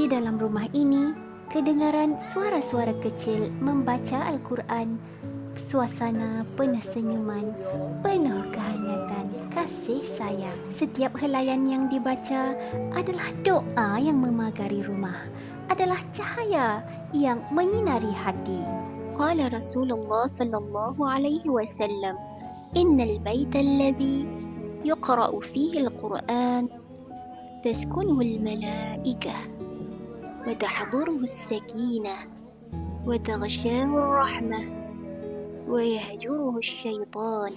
Di dalam rumah ini, kedengaran suara-suara kecil membaca Al-Quran, suasana penuh senyuman, penuh kehangatan, kasih sayang. Setiap helaian yang dibaca adalah doa yang memagari rumah, adalah cahaya yang menyinari hati. Qala Rasulullah sallallahu alaihi wasallam, "Innal baita alladhi yuqra'u fihi al-Qur'an taskunuhu al-malaikah وتحضره السكينة وتغشاه الرحمة ويهجره الشيطان."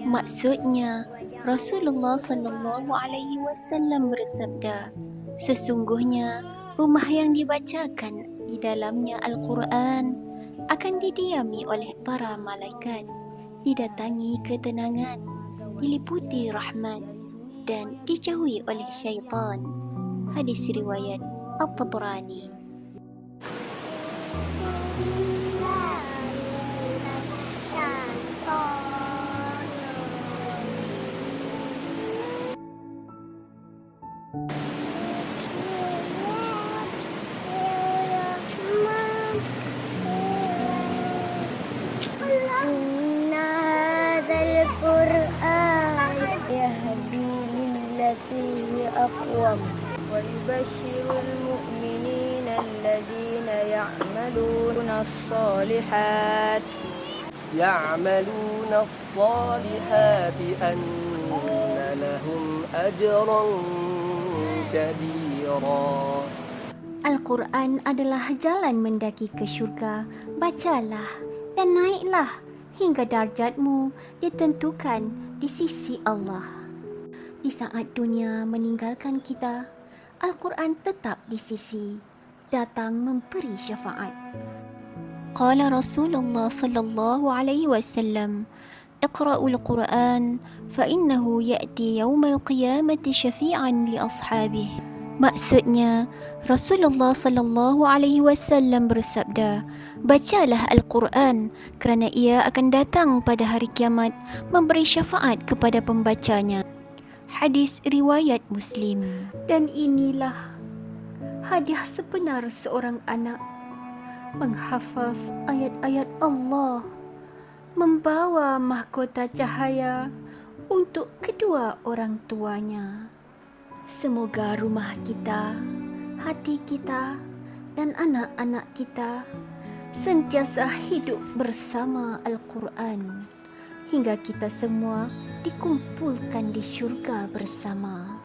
Maksudnya, Rasulullah sallallahu alaihi wasallam bersabda, sesungguhnya rumah yang dibacakan di dalamnya Al-Quran akan didiami oleh para malaikat, didatangi ketenangan, diliputi rahmat dan dijauhi oleh syaitan. Hadis riwayat At-Tabrani. إن هذا القرآن يهدي للتي هي أقوم ويبشر المؤمنين الذين يعملون الصالحات أن لهم أجرا كبيرا. Al-Quran adalah jalan mendaki ke syurga. Bacalah dan naiklah hingga darjatmu ditentukan di sisi Allah. Di saat dunia meninggalkan kita, Al-Quran tetap di sisi, datang memberi syafaat. Qala Rasulullah sallallahu alaihi wasallam, "Iqra'ul Quran fa innahu ya'ti yawmal qiyamati syafi'an li ashabihi." Maksudnya, Rasulullah sallallahu alaihi wasallam bersabda, bacalah Al-Quran kerana ia akan datang pada hari kiamat memberi syafaat kepada pembacanya. Hadis riwayat Muslim. Dan inilah hadiah sebenar seorang anak, menghafaz ayat-ayat Allah, membawa mahkota cahaya untuk kedua orang tuanya. Semoga rumah kita, hati kita dan anak-anak kita sentiasa hidup bersama Al-Quran hingga kita semua dikumpulkan di syurga bersama.